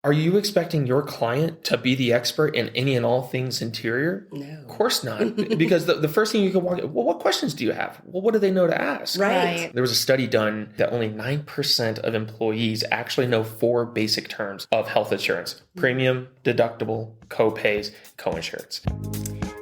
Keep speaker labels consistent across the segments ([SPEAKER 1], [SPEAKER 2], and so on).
[SPEAKER 1] Are you expecting your client to be the expert in any and all things interior?
[SPEAKER 2] No.
[SPEAKER 1] Of course not. Because the first thing you can walk, well, what questions do you have? Well, what do they know to ask?
[SPEAKER 2] Right.
[SPEAKER 1] There was a study done that only 9% of employees actually know 4 basic terms of health insurance: premium, deductible, co-pays, co-insurance.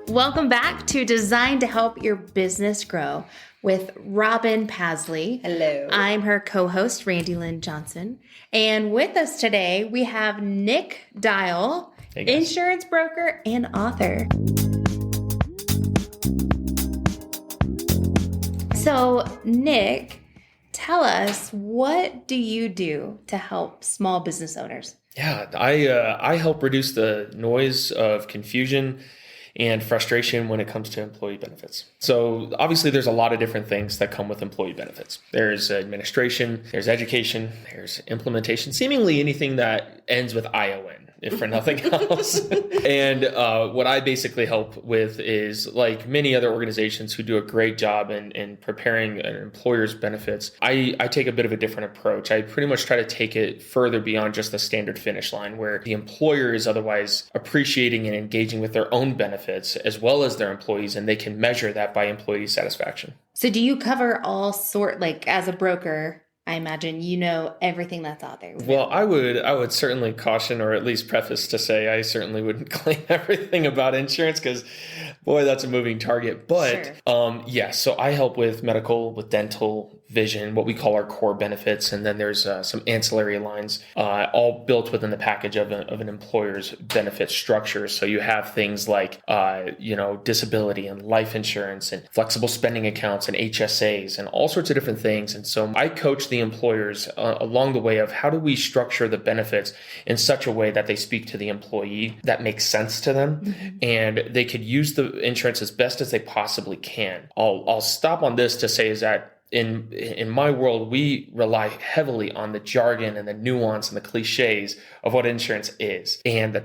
[SPEAKER 3] Welcome back to Designed to Help Your Business Grow with Robin Pasley.
[SPEAKER 2] Hello.
[SPEAKER 3] I'm her co-host, Randy Lynn Johnson. And with us today, we have Nick Dial, insurance broker and author. So, Nick, tell us, what do you do to help small business owners?
[SPEAKER 1] Yeah, I help reduce the noise of confusion and frustration when it comes to employee benefits. So obviously there's a lot of different things that come with employee benefits. There's administration, there's education, there's implementation, seemingly anything that ends with ION, if for nothing else. And what I basically help with is, like many other organizations who do a great job in preparing an employer's benefits, I take a bit of a different approach. I pretty much try to take it further beyond just the standard finish line, where the employer is otherwise appreciating and engaging with their own benefits as well as their employees, and they can measure that by employee satisfaction.
[SPEAKER 3] So do you cover all like as a broker, I imagine you know everything that's out there?
[SPEAKER 1] Well, I would certainly caution, or at least preface to say, I certainly wouldn't claim everything about insurance, because boy, that's a moving target. But yes, so I help with medical, with dental, vision, what we call our core benefits. And then there's some ancillary lines, all built within the package of an employer's benefit structure. So you have things like, disability and life insurance and flexible spending accounts and HSAs and all sorts of different things. And so I coach the employers along the way of how do we structure the benefits in such a way that they speak to the employee, that makes sense to them, and they could use the insurance as best as they possibly can. I'll stop on this to say is that in my world, we rely heavily on the jargon and the nuance and the cliches of what insurance is. And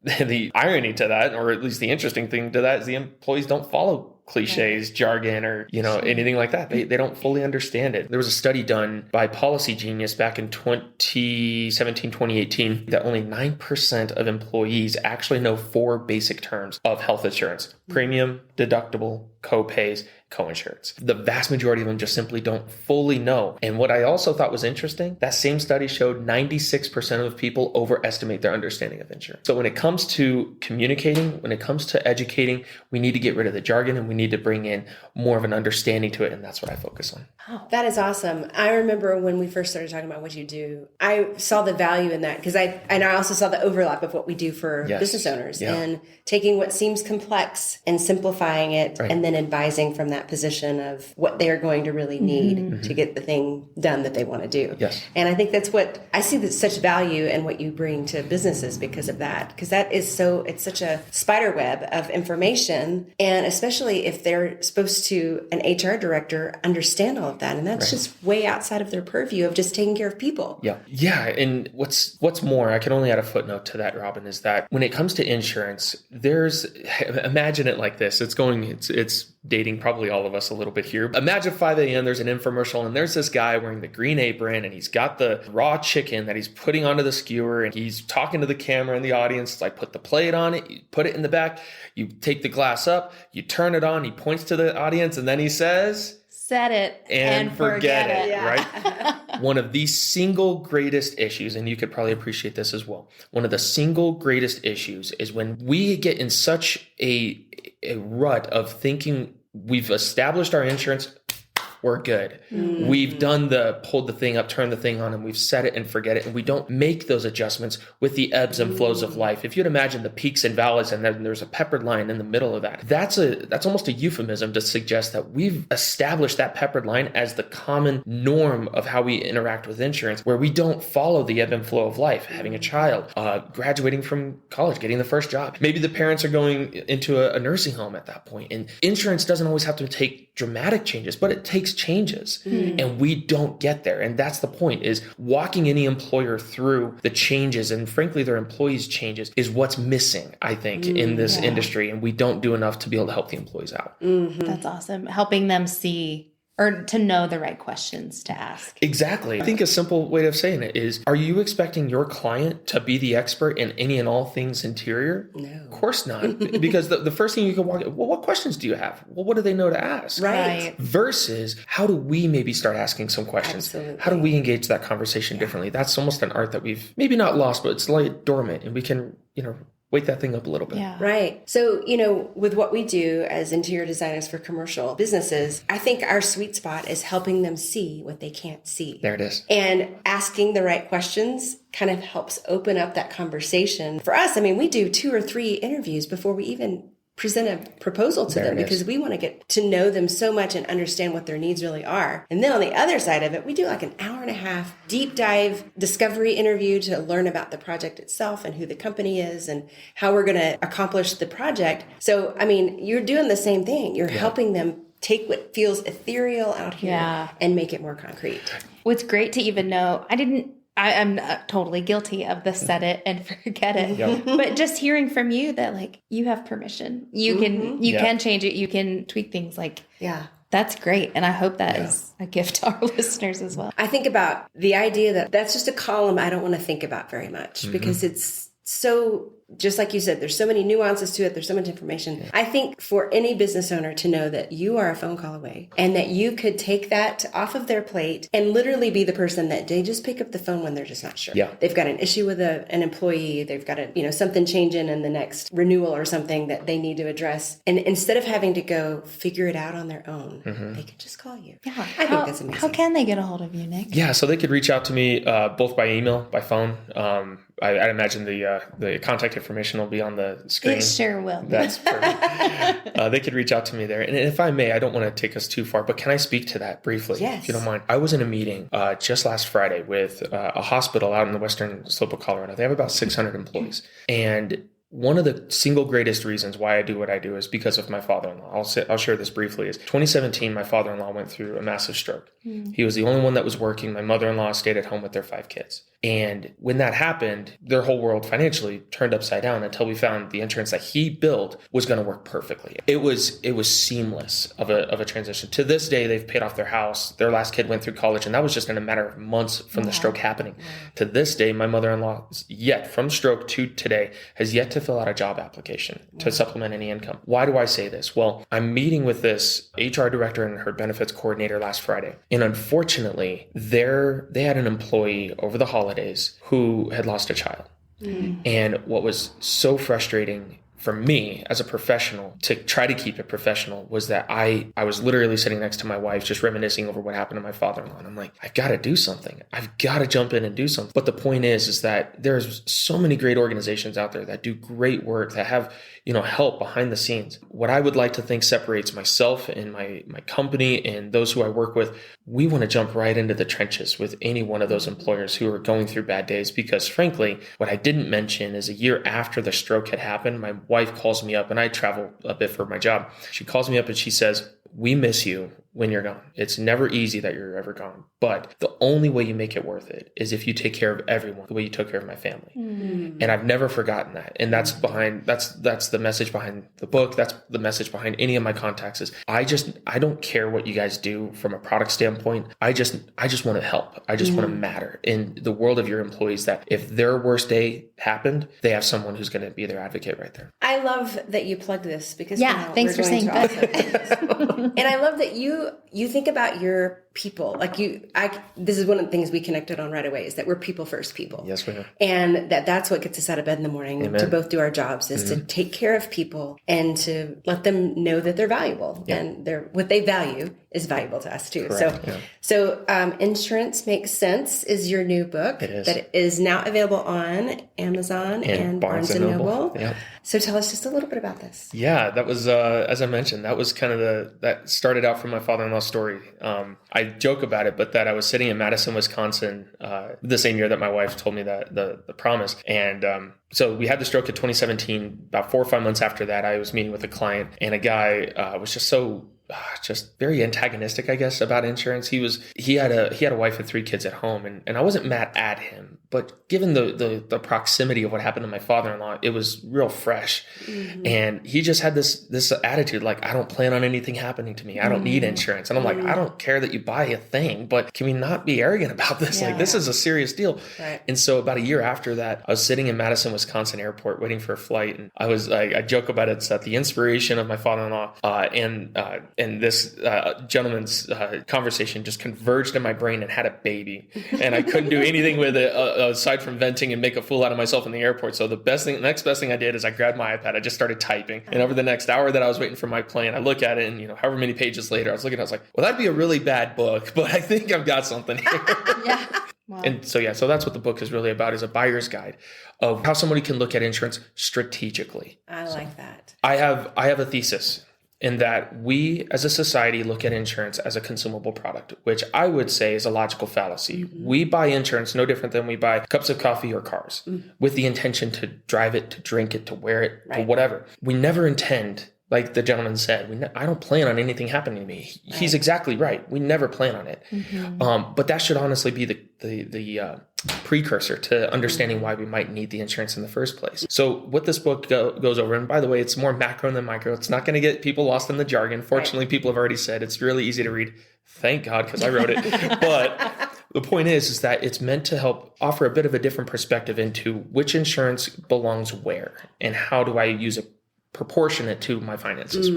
[SPEAKER 1] the irony to that, or at least the interesting thing to that, is the employees don't follow cliches, jargon, or anything like that. They don't fully understand it. There was a study done by Policy Genius back in 2017, 2018, that only 9% of employees actually know 4 basic terms of health insurance: premium, deductible, co-pays, co-insurance. The vast majority of them just simply don't fully know. And what I also thought was interesting, that same study showed 96% of people overestimate their understanding of insurance. So when it comes to communicating, when it comes to educating, we need to get rid of the jargon and we need to bring in more of an understanding to it. And that's what I focus on.
[SPEAKER 2] Oh, that is awesome. I remember when we first started talking about what you do, I saw the value in that, because I also saw the overlap of what we do for business owners, and taking what seems complex and simplifying it, and then advising from that position of what they're going to really need to get the thing done that they want to do.
[SPEAKER 1] Yes.
[SPEAKER 2] And I think that's what I see, that such value in what you bring to businesses because of that, because that is it's such a spider web of information, and especially if they're supposed to, an HR director, understand all of that. And that's just way outside of their purview of just taking care of people.
[SPEAKER 1] Yeah. Yeah. And what's more, I can only add a footnote to that, Robin, is that when it comes to insurance, imagine it like this. It's dating probably all of us a little bit here. Imagine 5 a.m. there's an infomercial and there's this guy wearing the green apron and he's got the raw chicken that he's putting onto the skewer and he's talking to the camera in the audience. It's like, put the plate on it, you put it in the back, you take the glass up, you turn it on, he points to the audience, and then he says,
[SPEAKER 3] set it
[SPEAKER 1] and forget it.
[SPEAKER 2] Yeah.
[SPEAKER 1] Right? One of the single greatest issues, and you could probably appreciate this as well, one of the single greatest issues is when we get in such a rut of thinking we've established our insurance, we're good. Mm-hmm. We've done pulled the thing up, turned the thing on, and we've set it and forget it. And we don't make those adjustments with the ebbs and flows of life. If you'd imagine the peaks and valleys, and then there's a peppered line in the middle of that, that's almost a euphemism to suggest that we've established that peppered line as the common norm of how we interact with insurance, where we don't follow the ebb and flow of life, having a child, graduating from college, getting the first job. Maybe the parents are going into a nursing home at that point. And insurance doesn't always have to take dramatic changes, but it takes changes. And we don't get there. And that's the point, is walking any employer through the changes and frankly their employees' changes is what's missing, I think, in this industry. And we don't do enough to be able to help the employees out.
[SPEAKER 3] That's awesome. Helping them see or to know the right questions to ask.
[SPEAKER 1] Exactly. I think a simple way of saying it is, are you expecting your client to be the expert in any and all things interior?
[SPEAKER 2] No.
[SPEAKER 1] Of course not. Because the first thing you can walk in, well, what questions do you have? Well, what do they know to ask?
[SPEAKER 2] Right.
[SPEAKER 1] Versus, how do we maybe start asking some questions?
[SPEAKER 2] Absolutely.
[SPEAKER 1] How do we engage that conversation differently? That's almost an art that we've maybe not lost, but it's like dormant, and we can, wake that thing up a little bit.
[SPEAKER 2] Yeah. Right. So, with what we do as interior designers for commercial businesses, I think our sweet spot is helping them see what they can't see.
[SPEAKER 1] There it is.
[SPEAKER 2] And asking the right questions kind of helps open up that conversation. For us, we do 2 or 3 interviews before we even present a proposal to them, because we want to get to know them so much and understand what their needs really are. And then on the other side of it, we do like an hour and a half deep dive discovery interview to learn about the project itself and who the company is and how we're going to accomplish the project. So, you're doing the same thing. You're helping them take what feels ethereal out here and make it more concrete.
[SPEAKER 3] What's great to even know, I'm totally guilty of the set it and forget it. Yep. But just hearing from you that you have permission. You can change it. You can tweak things that's great. And I hope that is a gift to our listeners as well.
[SPEAKER 2] I think about the idea that that's just a column I don't want to think about very much because it's so, just like you said, there's so many nuances to it. There's so much information. Yeah. I think for any business owner to know that you are a phone call away and that you could take that off of their plate and literally be the person that they just pick up the phone when they're just not sure. Yeah. They've got an issue with an employee. They've got something changing in the next renewal or something that they need to address. And instead of having to go figure it out on their own, they can just call you. Yeah. I think that's amazing.
[SPEAKER 3] How can they get a hold of you, Nick?
[SPEAKER 1] Yeah. So they could reach out to me both by email, by phone. I imagine the contact information will be on the screen.
[SPEAKER 3] It sure will.
[SPEAKER 1] That's perfect. They could reach out to me there. And if I may, I don't want to take us too far, but can I speak to that briefly?
[SPEAKER 2] Yes.
[SPEAKER 1] If you don't mind. I was in a meeting just last Friday with a hospital out in the western slope of Colorado. They have about 600 employees. And one of the single greatest reasons why I do what I do is because of my father-in-law. I'll share this briefly. Is 2017, my father-in-law went through a massive stroke. He was the only one that was working. My mother-in-law stayed at home with their 5 kids. And when that happened, their whole world financially turned upside down until we found the insurance that he built was going to work perfectly. It was seamless of a transition. To this day, they've paid off their house. Their last kid went through college, and that was just in a matter of months from the stroke happening. To this day, my mother-in-law, from stroke to today, has yet to fill out a job application to supplement any income. Why do I say this? Well, I'm meeting with this HR director and her benefits coordinator last Friday. And unfortunately, they had an employee over the holidays who had lost a child. And what was so frustrating for me as a professional to try to keep it professional was that I was literally sitting next to my wife just reminiscing over what happened to my father-in-law. And I'm like, I've got to do something. I've got to jump in and do something. But the point is that there's so many great organizations out there that do great work, that have, help behind the scenes. What I would like to think separates myself and my company and those who I work with, we want to jump right into the trenches with any one of those employers who are going through bad days. Because frankly, what I didn't mention is a year after the stroke had happened, my wife calls me up, and I travel a bit for my job. She calls me up and she says, "We miss you when you're gone. It's never easy that you're ever gone. But the only way you make it worth it is if you take care of everyone the way you took care of my family." And I've never forgotten that. And that's the message behind the book. That's the message behind any of my contacts is I don't care what you guys do from a product standpoint. I just want to help. I just want to matter in the world of your employees, that if their worst day happened, they have someone who's going to be their advocate right there.
[SPEAKER 2] I love that you plugged this because
[SPEAKER 3] thanks for saying that.
[SPEAKER 2] And I love that you think about your people. This is one of the things we connected on right away, is that we're people first people.
[SPEAKER 1] Yes, we are.
[SPEAKER 2] And that's what gets us out of bed in the morning. Amen. To both do our jobs is to take care of people and to let them know that they're valuable and what they value is valuable to us too. Correct. So Insurance Makes Sense is your new book.
[SPEAKER 1] It is.
[SPEAKER 2] That is now available on Amazon and Barnes & Noble.
[SPEAKER 1] Yep.
[SPEAKER 2] So tell us just a little bit about this.
[SPEAKER 1] Yeah, that was, as I mentioned, that was kind of that started out from my father-in-law's story. I joke about it, but that I was sitting in Madison, Wisconsin, the same year that my wife told me that the promise. And so we had the stroke in 2017. About 4 or 5 months after that, I was meeting with a client, and a guy was just very antagonistic, I guess, about insurance. He had a wife and 3 kids at home, and I wasn't mad at him, But given the proximity of what happened to my father-in-law, it was real fresh. And he just had this attitude like, I don't plan on anything happening to me. I don't need insurance. And I'm like, I don't care that you buy a thing, but can we not be arrogant about this? Like, this is a serious deal. Right. And so about a year after that, I was sitting in Madison, Wisconsin airport waiting for a flight. And I joke about it. It's that the inspiration of my father-in-law and this gentleman's conversation just converged in my brain and had a baby. And I couldn't do anything with it aside from venting and make a fool out of myself in the airport. So the next best thing I did is I grabbed my iPad. I just started typing. And over the next hour that I was waiting for my plane, I look at it and, however many pages later, I was like, well, that'd be a really bad book, but I think I've got something here. Wow. And so that's what the book is really about, is a buyer's guide of how somebody can look at insurance strategically.
[SPEAKER 2] I like that.
[SPEAKER 1] I have a thesis in that we as a society look at insurance as a consumable product, which I would say is a logical fallacy. We buy insurance no different than we buy cups of coffee or cars with the intention to drive it, to drink it, to wear it, to whatever. We never intend, like the gentleman said, I don't plan on anything happening to me. Right. He's exactly right. We never plan on it. But that should honestly be the precursor to understanding why we might need the insurance in the first place. So what this book goes over, and by the way, it's more macro than micro. It's not going to get people lost in the jargon. Fortunately, people have already said it's really easy to read. Thank God, because I wrote it. But the point is that it's meant to help offer a bit of a different perspective into which insurance belongs where and how do I use it proportionate to my finances.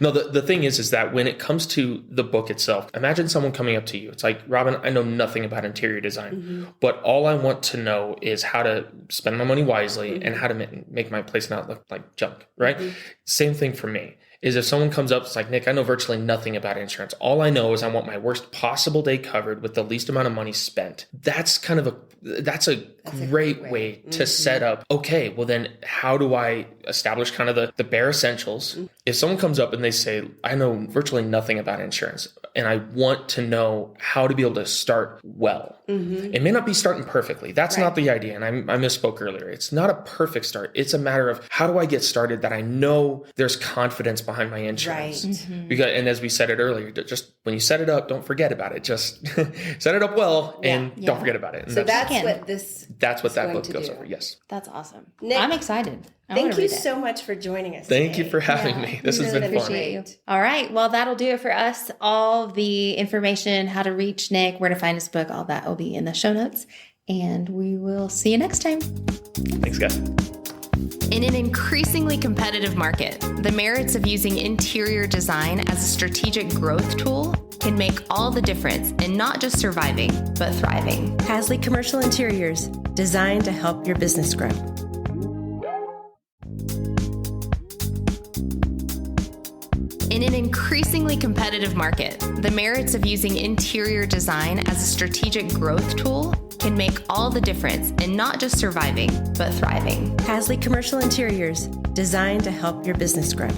[SPEAKER 1] No, the thing is that when it comes to the book itself, imagine someone coming up to you. It's like, Robin, I know nothing about interior design, but all I want to know is how to spend my money wisely and how to make my place not look like junk, right? Same thing for me. Is if someone comes up, it's like, Nick, I know virtually nothing about insurance. All I know is I want my worst possible day covered with the least amount of money spent. That's a great way to set up, okay, well then how do I establish kind of the bare essentials? If someone comes up and they say, I know virtually nothing about insurance and I want to know how to be able to start well. It may not be starting perfectly. That's not the idea. And I misspoke earlier. It's not a perfect start. It's a matter of how do I get started that I know there's confidence behind my insurance. Because, and as we said it earlier, just when you set it up, don't forget about it. Just set it up well and don't forget about it. And
[SPEAKER 2] so that's what that book goes over.
[SPEAKER 1] Yes.
[SPEAKER 3] That's awesome.
[SPEAKER 2] Nick,
[SPEAKER 3] I'm excited.
[SPEAKER 2] Thank you so much for joining us.
[SPEAKER 1] Thank you for having me. This has been fun.
[SPEAKER 3] You. All right. Well, that'll do it for us. All the information, how to reach Nick, where to find his book, all that will be in the show notes. And we will see you next time.
[SPEAKER 1] Thanks, guys.
[SPEAKER 4] In an increasingly competitive market, the merits of using interior design as a strategic growth tool can make all the difference in not just surviving, but thriving.
[SPEAKER 2] Hasley Commercial Interiors, designed to help your business grow.
[SPEAKER 4] In an increasingly competitive market, the merits of using interior design as a strategic growth tool can make all the difference in not just surviving, but thriving.
[SPEAKER 2] Hasley Commercial Interiors, designed to help your business grow.